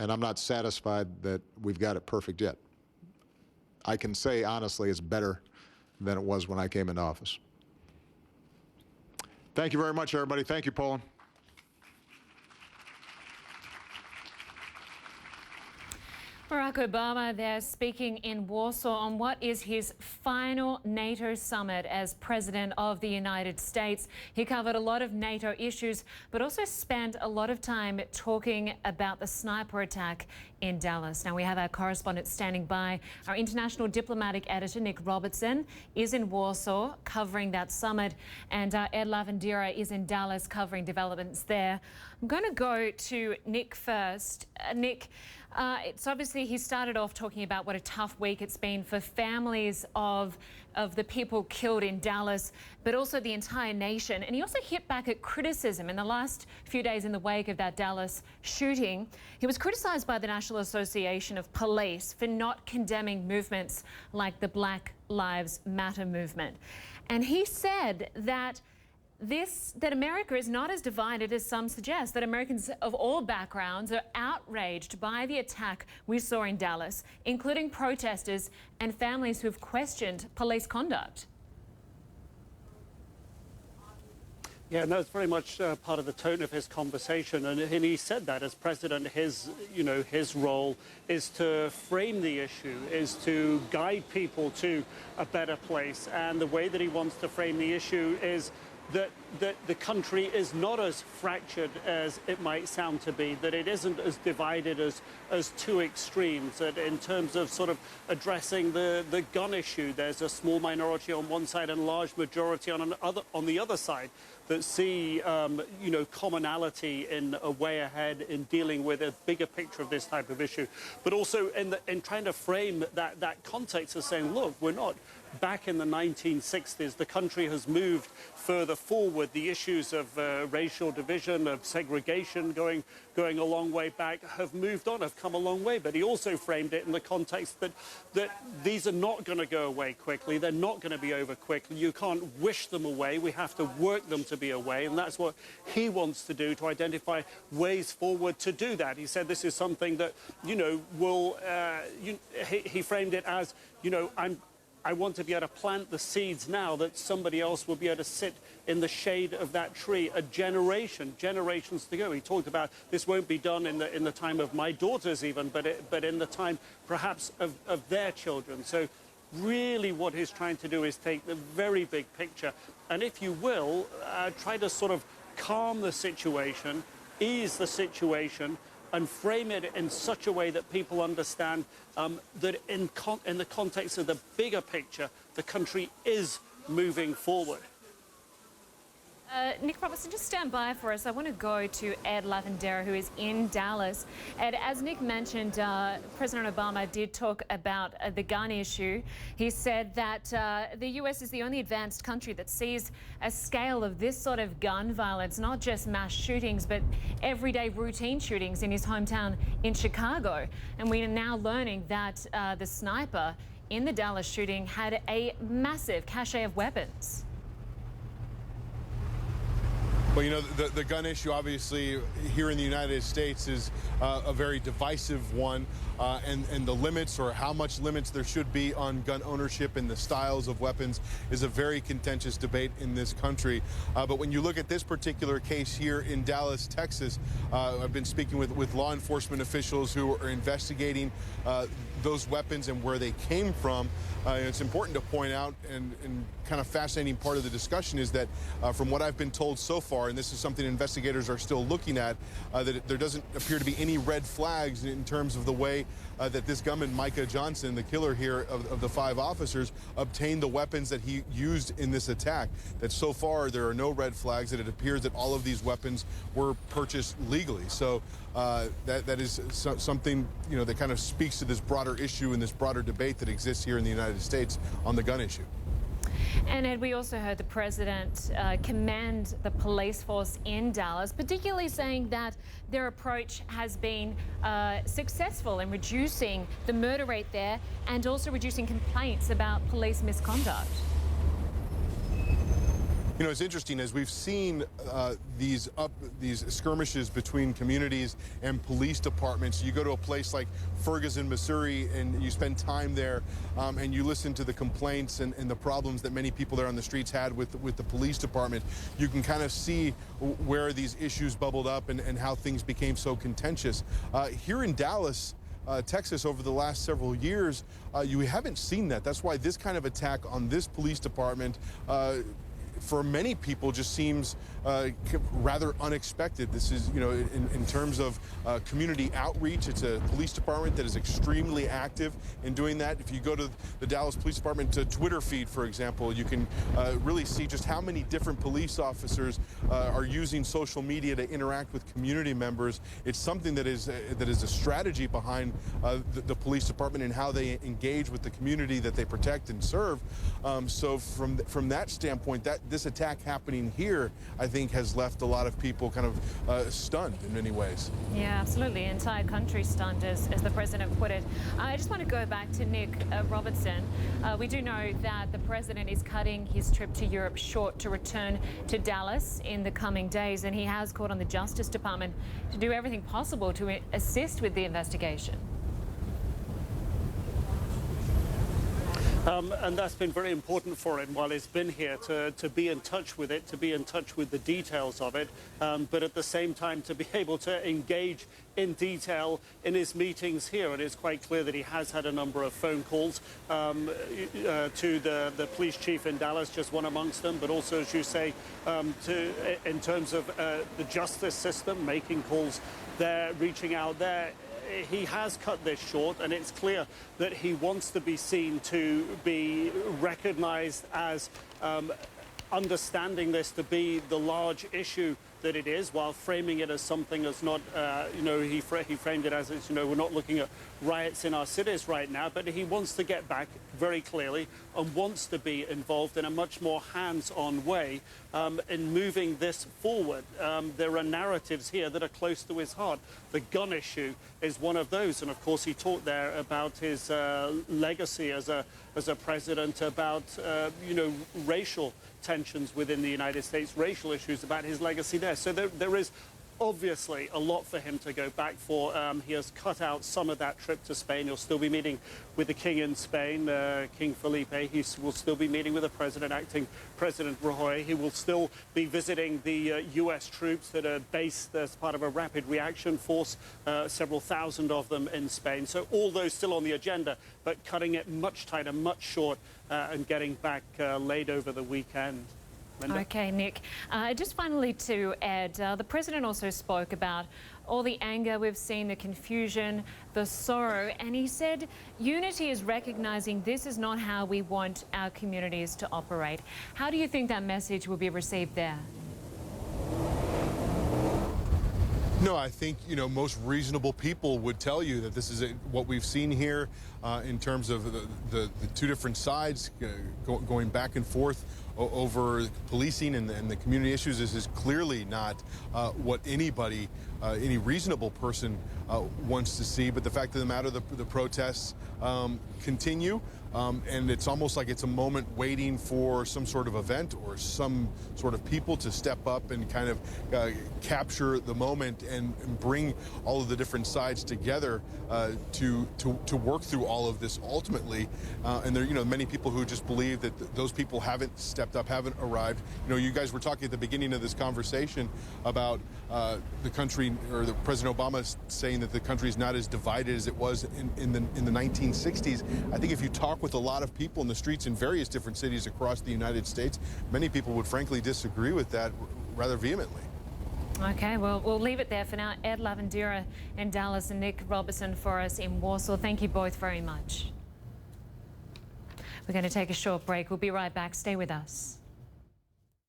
and I'm not satisfied that we've got it perfect yet. I can say honestly it's better than it was when I came into office. Thank you very much, everybody. Thank you, Poland. Barack Obama there speaking in Warsaw on what is his final NATO summit as President of the United States. He covered a lot of NATO issues, but also spent a lot of time talking about the sniper attack in Dallas. Now, we have our correspondent standing by. Our international diplomatic editor, Nic Robertson, is in Warsaw covering that summit, and Ed Lavender is in Dallas covering developments there. I'm going to go to Nic first. Nic, it's obviously he started off talking about what a tough week it's been for families of the people killed in Dallas, but also the entire nation. And he also hit back at criticism in the last few days in the wake of that Dallas shooting. He was criticised by the National Association of Police for not condemning movements like the Black Lives Matter movement. And he said that America is not as divided as some suggest, that Americans of all backgrounds are outraged by the attack we saw in Dallas, including protesters and families who've questioned police conduct. Yeah, and that's very much part of the tone of his conversation, and he said that as president, his role is to frame the issue, is to guide people to a better place, and the way that he wants to frame the issue is that the country is not as fractured as it might sound to be, that it isn't as divided as two extremes, that in terms of sort of addressing the gun issue, there's a small minority on one side and a large majority on the other side that see commonality in a way ahead in dealing with a bigger picture of this type of issue, but also in trying to frame that context of saying, look, we're not back in the 1960s. The country has moved further forward. The issues of racial division, of segregation going a long way back have moved on, have come a long way. But he also framed it in the context that these are not going to go away quickly. They're not going to be over quickly. You can't wish them away. We have to work them to be away. And that's what he wants to do, to identify ways forward to do that. He said this is something that, he framed it as, I want to be able to plant the seeds now that somebody else will be able to sit in the shade of that tree generations to go. He talked about this won't be done in the time of my daughters even, but in the time perhaps of their children. So really what he's trying to do is take the very big picture and, if you will, try to sort of calm the situation, ease the situation, and frame it in such a way that people understand that in the context of the bigger picture, the country is moving forward. Nic Robertson, just stand by for us. I want to go to Ed Lavender, who is in Dallas. Ed, as Nic mentioned, President Obama did talk about the gun issue. He said that the US is the only advanced country that sees a scale of this sort of gun violence, not just mass shootings, but everyday routine shootings in his hometown in Chicago. And we are now learning that the sniper in the Dallas shooting had a massive cache of weapons. Well, the gun issue, obviously, here in the United States is a very divisive one, and the limits, or how much limits there should be on gun ownership and the styles of weapons, is a very contentious debate in this country. But when you look at this particular case here in Dallas, Texas, I've been speaking with law enforcement officials who are investigating those weapons and where they came from. It's important to point out, and kind of fascinating part of the discussion is that from what I've been told so far, and this is something investigators are still looking at, that there doesn't appear to be any red flags in terms of the way that this gunman, Micah Johnson, the killer here of the 5 officers, obtained the weapons that he used in this attack. That so far there are no red flags, that it appears that all of these weapons were purchased legally. So that is something, that kind of speaks to this broader issue and this broader debate that exists here in the United States on the gun issue. And Ed, we also heard the president commend the police force in Dallas, particularly saying that their approach has been successful in reducing the murder rate there and also reducing complaints about police misconduct. You know, it's interesting as we've seen these skirmishes between communities and police departments. You go to a place like Ferguson, Missouri, and you spend time there, and you listen to the complaints and the problems that many people there on the streets had with the police department. You can kind of see where these issues bubbled up and how things became so contentious. Here in Dallas, Texas, over the last several years, you haven't seen that. That's why this kind of attack on this police department for many people just seems rather unexpected. This is, you know, in terms of community outreach, it's a police department that is extremely active in doing that. If you go to the Dallas Police Department Twitter feed, for example, you can really see just how many different police officers are using social media to interact with community members. It's something that is a strategy behind the police department and how they engage with the community that they protect and serve. So from that standpoint, this attack happening here, I think, has left a lot of people kind of stunned in many ways. Yeah, absolutely. Entire country stunned, as the president put it. I just want to go back to Nic Robertson. We do know that the president is cutting his trip to Europe short to return to Dallas in the coming days, and he has called on the Justice Department to do everything possible to assist with the investigation. And that's been very important for him while he's been here, to be in touch with it, to be in touch with the details of it, but at the same time to be able to engage in detail in his meetings here. And it's quite clear that he has had a number of phone calls to the police chief in Dallas, just one amongst them, but also, as you say, in terms of the justice system, making calls there, reaching out there. He has cut this short, and it's clear that he wants to be seen to be recognized as understanding this to be the large issue that it is, while framing it as something that's not, he framed it as, we're not looking at riots in our cities right now, but he wants to get back very clearly and wants to be involved in a much more hands-on way in moving this forward. There are narratives here that are close to his heart. The gun issue is one of those, and of course he talked there about his legacy as a president, about racial tensions within the United States, racial issues, about his legacy there. So there is obviously a lot for him to go back for. He has cut out some of that trip to Spain. He'll still be meeting with the king in Spain, King Felipe. He will still be meeting with the president, acting President Rajoy. He will still be visiting the U.S. troops that are based as part of a rapid reaction force, several thousand of them in Spain. So all those still on the agenda, but cutting it much tighter, much short, and getting back late over the weekend. Lynda? Okay, Nic. Just finally to Ed, the president also spoke about all the anger we've seen, the confusion, the sorrow, and he said unity is recognizing this is not how we want our communities to operate. How do you think that message will be received there? No, I think, most reasonable people would tell you that this is what we've seen here in terms of the two different sides going back and forth over policing and the community issues. This is clearly not what anybody, any reasonable person wants to see. But the fact of the matter, the protests continue. And it's almost like it's a moment waiting for some sort of event or some sort of people to step up and kind of capture the moment and bring all of the different sides together to work through all of this ultimately. And there, many people who just believe that those people haven't stepped up, haven't arrived. You guys were talking at the beginning of this conversation about the country, or the President Obama saying that the country is not as divided as it was in the 1960s. I think if you talk with a lot of people in the streets in various different cities across the United States, many people would frankly disagree with that rather vehemently. Okay, well, we'll leave it there for now. Ed Lavender in Dallas and Nic Robertson for us in Warsaw. Thank you both very much. We're going to take a short break. We'll be right back. Stay with us.